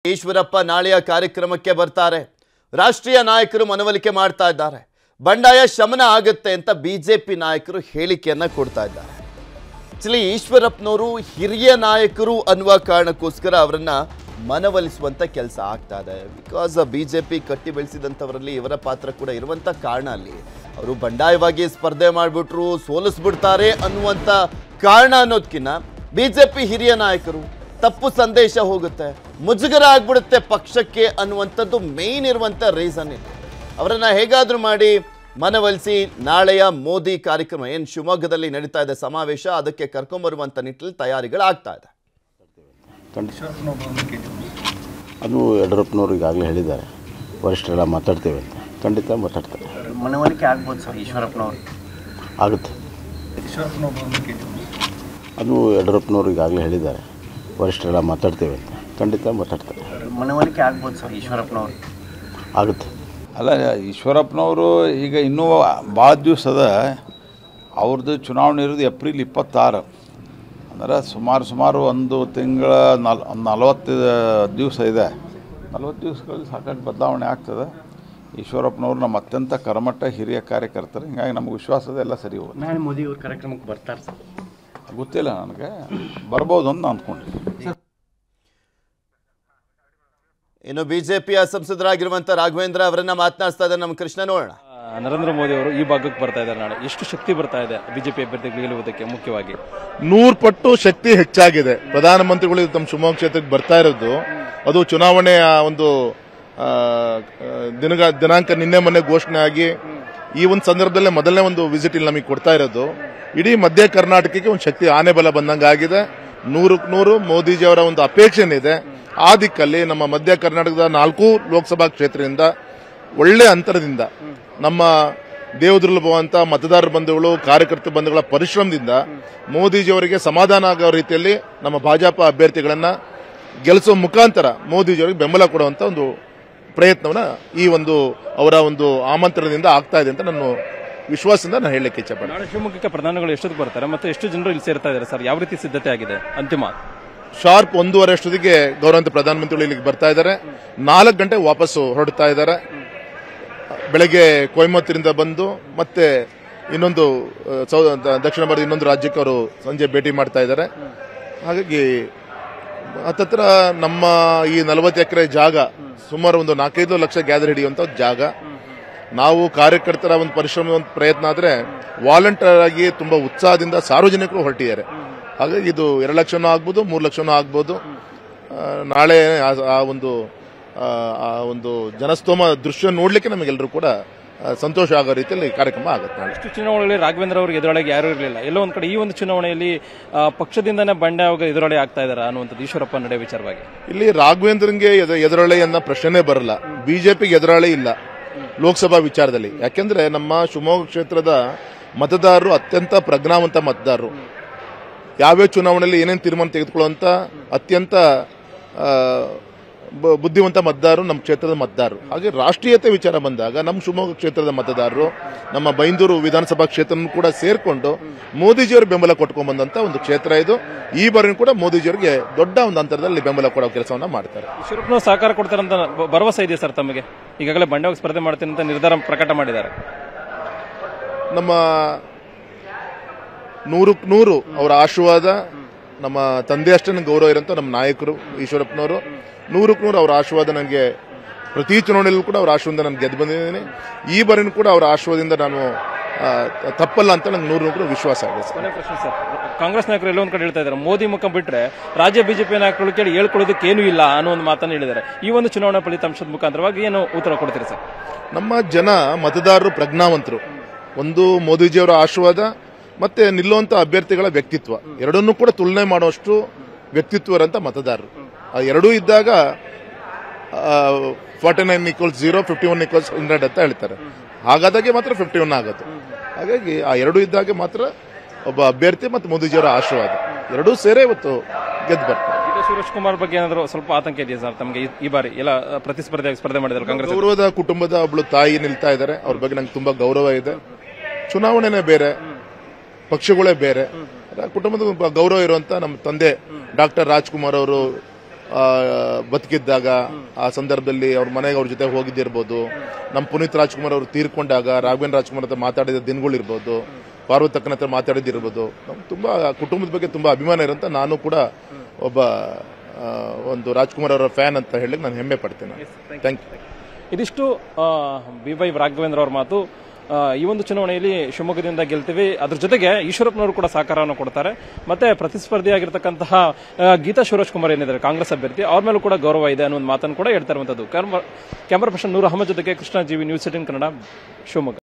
ಈಶ್ವರಪ್ಪ ನಾಳೆಯ ಕಾರ್ಯಕ್ರಮಕ್ಕೆ ಬರ್ತಾರೆ. ರಾಷ್ಟ್ರೀಯ ನಾಯಕರು ಮನವೊಲಿಕೆ ಮಾಡ್ತಾ ಇದ್ದಾರೆ. ಬಂಡಾಯ ಶಮನ ಆಗುತ್ತೆ ಅಂತ ಬಿಜೆಪಿ ನಾಯಕರು ಹೇಳಿಕೆಯನ್ನ ಕೊಡ್ತಾ ಇದ್ದಾರೆ. ಆಕ್ಚುಲಿ ಈಶ್ವರಪ್ಪನವರು ಹಿರಿಯ ನಾಯಕರು ಅನ್ನುವ ಕಾರಣಕ್ಕೋಸ್ಕರ ಅವರನ್ನ ಮನವೊಲಿಸುವಂತ ಕೆಲಸ ಆಗ್ತಾ ಇದೆ. ಬಿಕಾಸ್ ಬಿಜೆಪಿ ಕಟ್ಟಿ ಬೆಳೆಸಿದಂಥವರಲ್ಲಿ ಇವರ ಪಾತ್ರ ಕೂಡ ಇರುವಂತ ಕಾರಣ ಅಲ್ಲಿ ಅವರು ಬಂಡಾಯವಾಗಿ ಸ್ಪರ್ಧೆ ಮಾಡಿಬಿಟ್ರು ಸೋಲಿಸ್ಬಿಡ್ತಾರೆ ಅನ್ನುವಂಥ ಕಾರಣ ಅನ್ನೋದಕ್ಕಿಂತ ಬಿಜೆಪಿ ಹಿರಿಯ ನಾಯಕರು ತಪ್ಪು ಸಂದೇಶ ಹೋಗುತ್ತೆ, ಮುಜುಗರ ಆಗ್ಬಿಡುತ್ತೆ ಪಕ್ಷಕ್ಕೆ ಅನ್ನುವಂಥದ್ದು ಮೇನ್ ಇರುವಂಥ ರೀಸನ್ ಇದೆ. ಅವರನ್ನ ಹೇಗಾದರೂ ಮಾಡಿ ಮನವೊಲಿಸಿ ನಾಳೆಯ ಮೋದಿ ಕಾರ್ಯಕ್ರಮ ಏನು ಶಿವಮೊಗ್ಗದಲ್ಲಿ ನಡೀತಾ ಇದೆ ಸಮಾವೇಶ, ಅದಕ್ಕೆ ಕರ್ಕೊಂಬರುವಂಥ ನಿಟ್ಟಿನಲ್ಲಿ ತಯಾರಿಗಳಾಗ್ತಾ ಇದೆ. ಅದು ಯಡಿಯೂರಪ್ಪನವರು ಈಗಾಗಲೇ ಹೇಳಿದ್ದಾರೆ, ವರಿಷ್ಠರೆಲ್ಲ ಮಾತಾಡ್ತೇವೆ ಅಂತ. ಖಂಡಿತ ಮಾತಾಡ್ತಾರೆ. ಮನವೊಲಿಕೆ ಆಗ್ಬೋದು ಸರ್ ಈಶ್ವರಪ್ಪನವರು? ಆಗುತ್ತೆ. ಅದು ಯಡಿಯೂರಪ್ಪನವರು ಈಗಾಗಲೇ ಹೇಳಿದ್ದಾರೆ, ವರಿಷ್ಠರೆಲ್ಲ ಮಾತಾಡ್ತೇವೆ ಅಂತ. ಖಂಡಿತ ಮಾತಾಡ್ತಾರೆ. ಮನವೊಲಿಕೆ ಆಗ್ಬೋದು ಸರ್ ಈಶ್ವರಪ್ಪನವರು? ಆಗುತ್ತೆ. ಅಲ್ಲ, ಈಶ್ವರಪ್ಪನವರು ಈಗ ಇನ್ನೂ ಭಾಳ ದಿವಸ ಅದ. ಅವ್ರದ್ದು ಚುನಾವಣೆ ಇರೋದು ಏಪ್ರಿಲ್ 26, ಅಂದರೆ ಸುಮಾರು ಒಂದು ತಿಂಗಳ 40 ದಿವಸ ಇದೆ. 40 ದಿವಸಗಳಲ್ಲಿ ಸಾಕಷ್ಟು ಬದಲಾವಣೆ ಆಗ್ತದೆ. ಈಶ್ವರಪ್ಪನವರು ನಮ್ಮ ಅತ್ಯಂತ ಕರ್ಮಠ ಹಿರಿಯ ಕಾರ್ಯಕರ್ತರು. ಹೀಗಾಗಿ ನಮಗೆ ವಿಶ್ವಾಸದ ಎಲ್ಲ ಸರಿ ಹೋಗುತ್ತೆ. ನಾಳೆ ಮೋದಿ ಅವ್ರ ಕಾರ್ಯಕ್ರಮಕ್ಕೆ ಬರ್ತಾರೆ ಸರ್? ಗೊತ್ತಿಲ್ಲ, ನನಗೆ ಬರ್ಬೋದು ಅಂತ ಅಂದ್ಕೊಂಡಿದ್ದೀನಿ. ಇನ್ನು ಬಿಜೆಪಿಯ ಸಂಸದರಾಗಿರುವಂಥ ರಾಘವೇಂದ್ರ ಅವರನ್ನ ಮಾತನಾಡ್ತಾ ಇದ್ದಾರೆ ನಮ್ಮ ಕೃಷ್ಣ. ನೋಡೋಣ. ನರೇಂದ್ರ ಮೋದಿ ಅವರು ಈ ಭಾಗಕ್ಕೆ ಬರ್ತಾ ಇದ್ದಾರೆ. ನಾಳೆ ಎಷ್ಟು ಶಕ್ತಿ ಬರ್ತಾ ಇದೆ ಬಿಜೆಪಿ ಅಭ್ಯರ್ಥಿಗಳು ಗೆಲ್ಲುವುದಕ್ಕೆ? ಮುಖ್ಯವಾಗಿ 100 ಪಟ್ಟು ಶಕ್ತಿ ಹೆಚ್ಚಾಗಿದೆ. ಪ್ರಧಾನಮಂತ್ರಿಗಳು ತಮ್ಮ ಶಿವಮೊಗ್ಗ ಕ್ಷೇತ್ರಕ್ಕೆ ಬರ್ತಾ ಇರೋದು ಅದು ಚುನಾವಣೆಯ ಒಂದು ದಿನಾಂಕ ನಿನ್ನೆ ಮೊನ್ನೆ ಘೋಷಣೆ ಆಗಿ ಈ ಒಂದು ಸಂದರ್ಭದಲ್ಲೇ ಮೊದಲನೇ ಒಂದು ವಿಸಿಟ್ ಇಲ್ಲಿ ನಮಗೆ ಕೊಡ್ತಾ ಇರೋದು. ಇಡೀ ಮಧ್ಯ ಕರ್ನಾಟಕಕ್ಕೆ ಒಂದು ಶಕ್ತಿ ಆನೆ ಬಲ ಬಂದಂಗೆ ಆಗಿದೆ. 100ಕ್ಕೆ 100 ಮೋದಿಜಿ ಅವರ ಒಂದು ಅಪೇಕ್ಷೆ ಇದೆ. ಆ ದಿಕ್ಕಲ್ಲಿ ನಮ್ಮ ಮಧ್ಯ ಕರ್ನಾಟಕದ 4 ಲೋಕಸಭಾ ಕ್ಷೇತ್ರದಿಂದ ಒಳ್ಳೆ ಅಂತರದಿಂದ ನಮ್ಮ ದೇವದುರ್ಲಭವಂತ ಮತದಾರ ಬಂಧುಗಳು ಕಾರ್ಯಕರ್ತ ಬಂಧುಗಳ ಪರಿಶ್ರಮದಿಂದ ಮೋದಿಜಿಯವರಿಗೆ ಸಮಾಧಾನ ಆಗೋ ರೀತಿಯಲ್ಲಿ ನಮ್ಮ ಭಾಜಪ ಅಭ್ಯರ್ಥಿಗಳನ್ನ ಗೆಲ್ಲಿಸುವ ಮುಖಾಂತರ ಮೋದಿಜಿಯವರಿಗೆ ಬೆಂಬಲ ಕೊಡುವಂತ ಒಂದು ಪ್ರಯತ್ನವನ್ನ ಈ ಒಂದು ಅವರ ಒಂದು ಆಮಂತ್ರಣದಿಂದ ಆಗ್ತಾ ಇದೆ ಅಂತ ನಾನು ವಿಶ್ವಾಸದಿಂದ ನಾನು ಹೇಳಲಿಕ್ಕೆ ಇಚ್ಛೆಪಡ್ತೀನಿ. ನಾಳೆ ಶಿವಮೊಗ್ಗಕ್ಕೆ ಪ್ರಧಾನಿಗಳು ಎಷ್ಟೊತ್ತಿಗೆ ಬರ್ತಾರೆ ಮತ್ತು ಎಷ್ಟು ಜನರು ಇಲ್ಲಿ ಸೇರ್ತಾ ಇದ್ದಾರೆ ಸರ್? ಯಾವ ರೀತಿ ಸಿದ್ಧತೆ ಆಗಿದೆ? ಅಂತಿಮ ಶಾರ್ಪ್ 1:30 ಅಷ್ಟೊತ್ತಿಗೆ ಗೌರವಾನ್ವಿತ ಪ್ರಧಾನಮಂತ್ರಿಗಳು ಇಲ್ಲಿಗೆ ಬರ್ತಾ ಇದ್ದಾರೆ. 4 ಗಂಟೆ ವಾಪಸ್ಸು ಹೊರಡ್ತಾ ಇದ್ದಾರೆ. ಬೆಳಗ್ಗೆ ಕೊಯಮತ್ತೂರಿಂದ ಬಂದು ಮತ್ತೆ ಇನ್ನೊಂದು ದಕ್ಷಿಣ ಭಾರತ ಇನ್ನೊಂದು ರಾಜ್ಯಕ್ಕೆ ಅವರು ಸಂಜೆ ಭೇಟಿ ಮಾಡ್ತಾ ಇದ್ದಾರೆ. ಹಾಗಾಗಿ ಹತ್ತತ್ರ ನಮ್ಮ ಈ 40 ಎಕರೆ ಜಾಗ ಸುಮಾರು ಒಂದು 4-5 ಲಕ್ಷ ಗ್ಯಾದರ್ ಹಿಡಿಯುವಂತ ಜಾಗ. ನಾವು ಕಾರ್ಯಕರ್ತರ ಒಂದು ಪರಿಶ್ರಮ ಒಂದು ಪ್ರಯತ್ನ ಆದರೆ ವಾಲಂಟಿಯರ್ ಆಗಿ ತುಂಬಾ ಉತ್ಸಾಹದಿಂದ ಸಾರ್ವಜನಿಕರು ಹೊರಟಿದ್ದಾರೆ. ಹಾಗಾಗಿ ಇದು 2 ಲಕ್ಷನೂ ಆಗ್ಬೋದು, 3 ಲಕ್ಷನೂ ಆಗ್ಬೋದು. ನಾಳೆ ಆ ಒಂದು ಜನಸ್ತೋಮ ದೃಶ್ಯ ನೋಡ್ಲಿಕ್ಕೆ ನಮಗೆಲ್ಲರೂ ಕೂಡ ಸಂತೋಷ ಆಗೋ ರೀತಿಯಲ್ಲಿ ಕಾರ್ಯಕ್ರಮ ಆಗುತ್ತೆ. ಇಷ್ಟು ಚುನಾವಣೆಯಲ್ಲಿ ರಾಘವೇಂದ್ರ ಅವರು ಎದುರಾಳಿಗೆ ಯಾರೂ ಇರಲಿಲ್ಲ. ಎಲ್ಲೋ ಒಂದ್ ಕಡೆ ಈ ಒಂದು ಚುನಾವಣೆಯಲ್ಲಿ ಪಕ್ಷದಿಂದನೇ ಬಂಡಾಯ ಎದುರಾಳಿ ಆಗ್ತಾ ಇದ್ದಾರೆ ಅನ್ನುವಂಥದ್ದು ಈಶ್ವರಪ್ಪ ನಡೆ ವಿಚಾರವಾಗಿ. ಇಲ್ಲಿ ರಾಘವೇಂದ್ರನ್ಗೆ ಎದುರಾಳಿ ಅನ್ನೋ ಪ್ರಶ್ನೆ ಬರಲ್ಲ. ಬಿಜೆಪಿಗೆ ಎದುರಾಳಿ ಇಲ್ಲ ಲೋಕಸಭಾ ವಿಚಾರದಲ್ಲಿ. ಯಾಕೆಂದ್ರೆ ನಮ್ಮ ಶಿವಮೊಗ್ಗ ಕ್ಷೇತ್ರದ ಮತದಾರರು ಅತ್ಯಂತ ಪ್ರಜ್ಞಾವಂತ ಮತದಾರರು. ಯಾವ್ಯಾವ ಚುನಾವಣೆಯಲ್ಲಿ ಏನೇನು ತೀರ್ಮಾನ ತೆಗೆದುಕೊಳ್ಳುವಂತ ಅತ್ಯಂತ ಬುದ್ಧಿವಂತ ಮತದಾರರು ನಮ್ಮ ಕ್ಷೇತ್ರದ ಮತದಾರರು. ಹಾಗೆ ರಾಷ್ಟ್ರೀಯತೆ ವಿಚಾರ ಬಂದಾಗ ನಮ್ಮ ಶಿವಮೊಗ್ಗ ಕ್ಷೇತ್ರದ ಮತದಾರರು ನಮ್ಮ ಬೈಂದೂರು ವಿಧಾನಸಭಾ ಕ್ಷೇತ್ರನೂ ಕೂಡ ಸೇರ್ಕೊಂಡು ಮೋದಿಜಿಯವರು ಬೆಂಬಲ ಕೊಟ್ಕೊಂಡ್ ಬಂದಂತ ಒಂದು ಕ್ಷೇತ್ರ ಇದು. ಈ ಬಾರಿನೂ ಕೂಡ ಮೋದಿಜಿಯವರಿಗೆ ದೊಡ್ಡ ಒಂದು ಅಂತರದಲ್ಲಿ ಬೆಂಬಲ ಕೊಡೋ ಕೆಲಸವನ್ನ ಮಾಡ್ತಾರೆ. ಈಶ್ವರಪ್ಪನವರು ಸಹಕಾರ ಕೊಡ್ತಾರಂತ ಭರವಸೆ ಇದೆ ಸರ್ ತಮಗೆ? ಈಗಾಗಲೇ ಬಂಡಾಯ ಸ್ಪರ್ಧೆ ಮಾಡ್ತೀನಿ ಅಂತ ನಿರ್ಧಾರ ಪ್ರಕಟ ಮಾಡಿದ್ದಾರೆ. ನಮ್ಮ 100ಕ್ಕೆ 100 ಅವರ ಆಶೀರ್ವಾದ, ನಮ್ಮ ತಂದೆ ಅಷ್ಟೇ ಗೌರವ ಇರೋಂಥ ನಮ್ಮ ನಾಯಕರು ಈಶ್ವರಪ್ಪನವರು. 100ಕ್ಕೆ 100 ಅವರ ಆಶೀರ್ವಾದ ನನಗೆ ಪ್ರತಿ ಚುನಾವಣೆಯಲ್ಲೂ ಕೂಡ ಅವರ ಆಶೀರ್ವಾದ ನಾನು ಗೆದ್ದು ಬಂದಿದ್ದೀನಿ. ಈ ಬಾರಿನೂ ಕೂಡ ಅವರ ಆಶೀರ್ವಾದದಿಂದ ನಾನು ತಪ್ಪಲ್ಲ ಅಂತ ನಂಗೆ 100ಕ್ಕೆ 100 ವಿಶ್ವಾಸ ಇದೆ ಸರ್. ಪ್ರಶ್ನೆ ಸರ್, ಕಾಂಗ್ರೆಸ್ ನಾಯಕರು ಎಲ್ಲೊಂದ್ ಕಡೆ ಹೇಳ್ತಾ ಇದ್ದಾರೆ ಮೋದಿ ಮುಖ ಬಿಟ್ರೆ ರಾಜ್ಯ ಬಿಜೆಪಿ ನಾಯಕರು ಕೇಳಿ ಹೇಳ್ಕೊಳ್ಳೋದಕ್ಕೆ ಏನೂ ಇಲ್ಲ ಅನ್ನೋ ಒಂದು ಮಾತನ್ನು ಹೇಳಿದ್ದಾರೆ. ಈ ಒಂದು ಚುನಾವಣಾ ಫಲಿತಾಂಶದ ಮುಖಾಂತರವಾಗಿ ಏನು ಉತ್ತರ ಕೊಡ್ತೀರಿ ಸರ್? ನಮ್ಮ ಜನ ಮತದಾರರು ಪ್ರಜ್ಞಾವಂತರು. ಒಂದು ಮೋದಿಜಿಯವರ ಆಶೀರ್ವಾದ ಮತ್ತೆ ನಿಲ್ಲುವಂತ ಅಭ್ಯರ್ಥಿಗಳ ವ್ಯಕ್ತಿತ್ವ ಎರಡನ್ನೂ ಕೂಡ ತುಲನೆ ಮಾಡುವಷ್ಟು ವ್ಯಕ್ತಿತ್ವರಂತ ಮತದಾರರು. ಎರಡೂ ಇದ್ದಾಗ 49=0, 51=100 ಅಂತ ಹೇಳ್ತಾರೆ. ಹಾಗಾದಾಗೆ ಮಾತ್ರ 51 ಆಗುತ್ತೆ. ಹಾಗಾಗಿ ಆ ಎರಡೂ ಇದ್ದಾಗ ಮಾತ್ರ ಒಬ್ಬ ಅಭ್ಯರ್ಥಿ ಮತ್ತು ಮೋದಿಜಿಯವರ ಆಶೀರ್ವಾದ ಎರಡೂ ಸೇರೇ ಇವತ್ತು ಗೆದ್ದು ಬರ್ತಾರೆ. ಸುರೇಶ್ ಕುಮಾರ್ ಬಗ್ಗೆ ಏನಾದರೂ ಸ್ವಲ್ಪ ಆತಂಕ ಇದೆಯಾ ಸರ್ ತಮಗೆ? ಈ ಬಾರಿ ಎಲ್ಲ ಪ್ರತಿಸ್ಪರ್ಧೆಯಾಗಿ ಸ್ಪರ್ಧೆ ಮಾಡಿದ್ದಾರೆ ಕಾಂಗ್ರೆಸ್. ಗೌರವದ ಕುಟುಂಬದ ಒಬ್ಳು ತಾಯಿ ನಿಲ್ತಾ ಇದ್ದಾರೆ. ಅವ್ರ ಬಗ್ಗೆ ನಂಗೆ ತುಂಬಾ ಗೌರವ ಇದೆ. ಚುನಾವಣೆನೇ ಬೇರೆ, ಪಕ್ಷಗಳೇ ಬೇರೆ. ಕುಟುಂಬದ ಗೌರವ ಇರುವಂತ ನಮ್ಮ ತಂದೆ ಡಾಕ್ಟರ್ ರಾಜ್ಕುಮಾರ್ ಅವರು ಬದುಕಿದ್ದಾಗ ಆ ಸಂದರ್ಭದಲ್ಲಿ ಅವ್ರ ಮನೆಗೆ ಅವ್ರ ಜೊತೆ ಹೋಗಿದ್ದಿರ್ಬೋದು, ನಮ್ಮ ಪುನೀತ್ ರಾಜ್ಕುಮಾರ್ ಅವರು ತೀರ್ಕೊಂಡಾಗ ರಾಘವೇಂದ್ರ ರಾಜ್ಕುಮಾರ್ ಹತ್ರ ಮಾತಾಡಿದ ದಿನಗಳಿರ್ಬೋದು, ಪಾರ್ವತಕ್ಕನ ಹತ್ರ ಮಾತಾಡಿದಿರ್ಬೋದು. ನಮ್ಗೆ ತುಂಬ ಕುಟುಂಬದ ಬಗ್ಗೆ ತುಂಬ ಅಭಿಮಾನ ಇರೋಂಥ ನಾನು ಕೂಡ ಒಬ್ಬ ಒಂದು ರಾಜ್ಕುಮಾರ್ ಅವರ ಫ್ಯಾನ್ ಅಂತ ಹೇಳಲಿಕ್ಕೆ ನಾನು ಹೆಮ್ಮೆ ಪಡ್ತೇನೆ. Thank you. ಇದಿಷ್ಟು BY ರಾಘವೇಂದ್ರ ಅವ್ರ ಮಾತು. ಈ ಒಂದು ಚುನಾವಣೆಯಲ್ಲಿ ಶಿವಮೊಗ್ಗದಿಂದ ಗೆಲ್ತೀವಿ, ಅದ್ರ ಜೊತೆಗೆ ಈಶ್ವರಪ್ಪನವರು ಕೂಡ ಸಹಕಾರವನ್ನು ಕೊಡ್ತಾರೆ. ಮತ್ತೆ ಪ್ರತಿಸ್ಪರ್ಧಿಯಾಗಿರ್ತಕ್ಕಂತಹ ಗೀತಾ ಶಿವರಾಜ್ ಕುಮಾರ್ ಏನಿದ್ದಾರೆ ಕಾಂಗ್ರೆಸ್ ಅಭ್ಯರ್ಥಿ, ಅವ್ರ ಮೇಲೂ ಕೂಡ ಗೌರವ ಇದೆ ಅನ್ನೋ ಒಂದು ಮಾತನ್ನು ಕೂಡ ಹೇಳ್ತಾ ಇರುವಂತದ್ದು. ಕ್ಯಾಮರಾ ಪರ್ಸನ್ ನೂರ್ ಅಹಮದ್ ಜೊತೆಗೆ ಕೃಷ್ಣ GV, ನ್ಯೂಸ್ 18 ಕನ್ನಡ, ಶಿವಮೊಗ್ಗ.